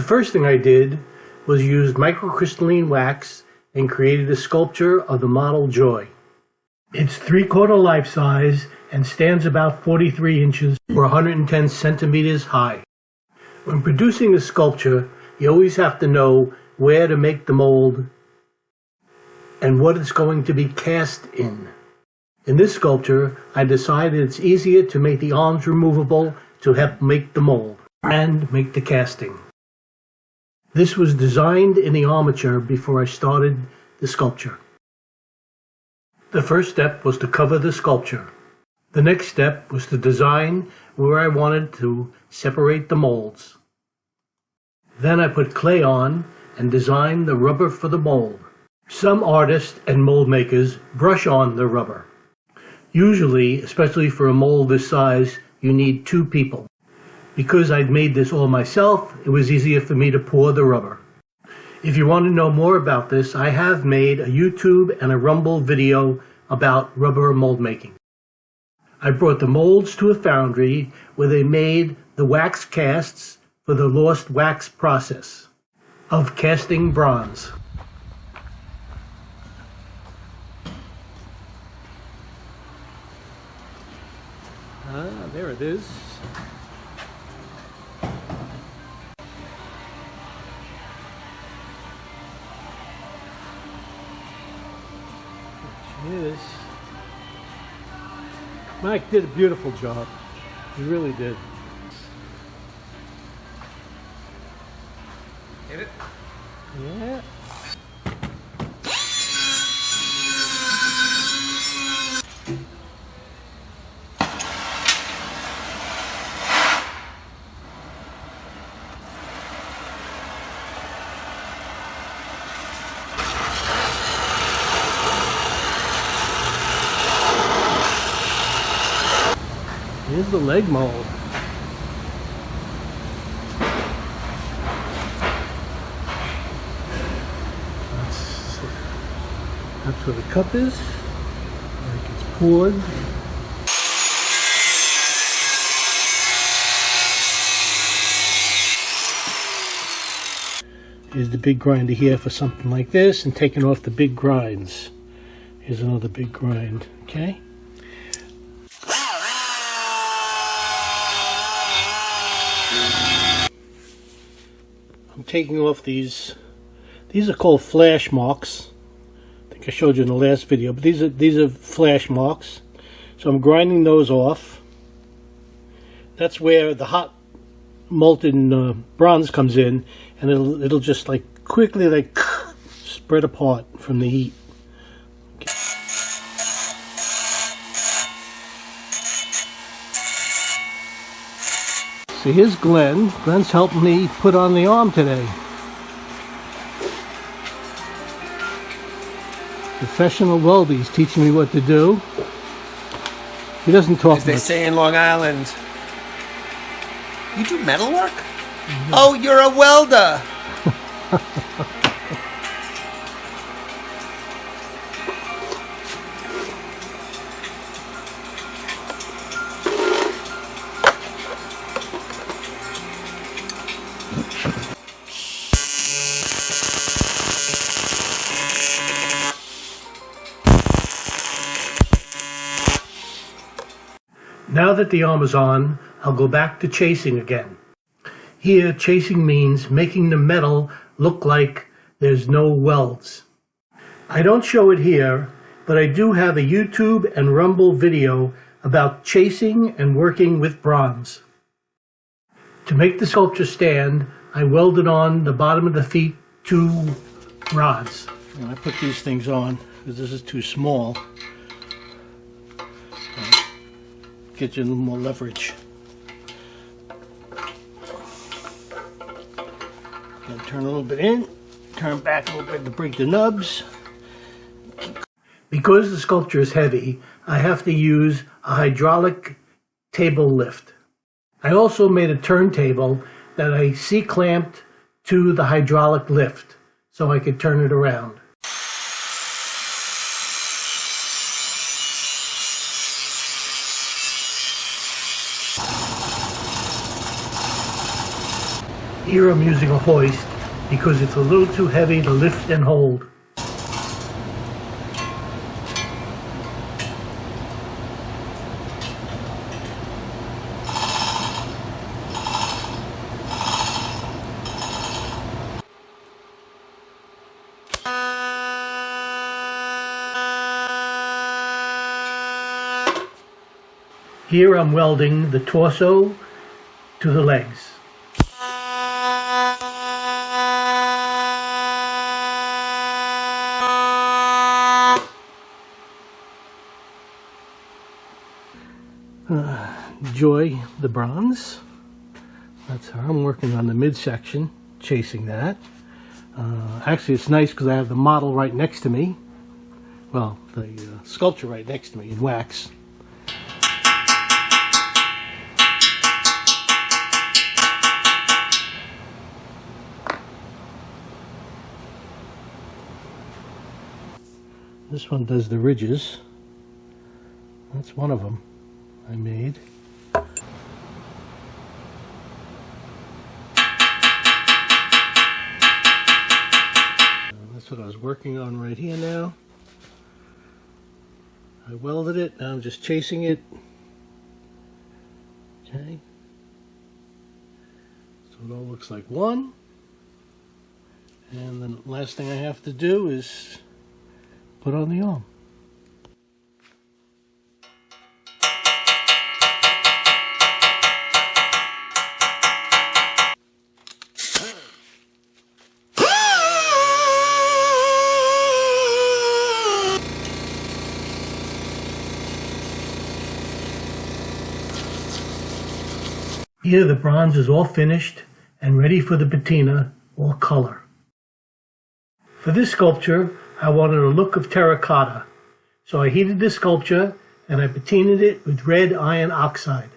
first thing I did was use microcrystalline wax and created a sculpture of the model Joy. It's 3/4 life size and stands about 43 inches or 110 centimeters high. When producing a sculpture, you always have to know where to make the mold and what it's going to be cast in. In this sculpture, I decided it's easier to make the arms removable to help make the mold and make the casting. This was designed in the armature before I started the sculpture. The first step was to cover the sculpture. The next step was to design where I wanted to separate the molds. Then I put clay on and designed the rubber for the mold. Some artists and mold makers brush on the rubber. Usually, especially for a mold this size, you need 2 people. Because I'd made this all myself, it was easier for me to pour the rubber. If you want to know more about this, I have made a YouTube and a Rumble video about rubber mold making. I brought the molds to a foundry where they made the wax casts for the lost wax process of casting bronze. There it is. There she is. Mike did a beautiful job. He really did. Hit it? Yeah. Here's the leg mold. That's where the cup is. Like it's poured. Here's the big grinder here for something like this, and taking off the big grinds. Here's another big grind. Okay. I'm taking off these. These are called flash marks. I think I showed you in the last video, but these are flash marks. So I'm grinding those off. That's where the hot molten bronze comes in, and it'll just like quickly like spread apart from the heat. Okay. So here's Glenn. Glenn's helping me put on the arm today. Professional welder. He's teaching me what to do. He doesn't talk As they much. say in Long Island. You do metal work? Mm-hmm. Oh, you're a welder! Now that the arm is on, I'll go back to chasing again. Here, chasing means making the metal look like there's no welds. I don't show it here, but I do have a YouTube and Rumble video about chasing and working with bronze. To make the sculpture stand, I welded on the bottom of the feet 2 rods. And I put these things on because this is too small. Get you a little more leverage. Gonna turn a little bit in, turn back a little bit to break the nubs. Because the sculpture is heavy, I have to use a hydraulic table lift. I also made a turntable that I C-clamped to the hydraulic lift so I could turn it around. Here I'm using a hoist because it's a little too heavy to lift and hold. Here I'm welding the torso to the legs. Joy, the bronze. That's her. I'm working on the midsection, chasing that. Actually, it's nice because I have the model right next to me. Well, the sculpture right next to me in wax. This one does the ridges. That's one of them I made. That's what I was working on right here now. I welded it, now I'm just chasing it. Okay. So it all looks like one. And then the last thing I have to do is put on the arm. Here the bronze is all finished and ready for the patina or color. For this sculpture, I wanted a look of terracotta, so I heated the sculpture and I patinaed it with red iron oxide.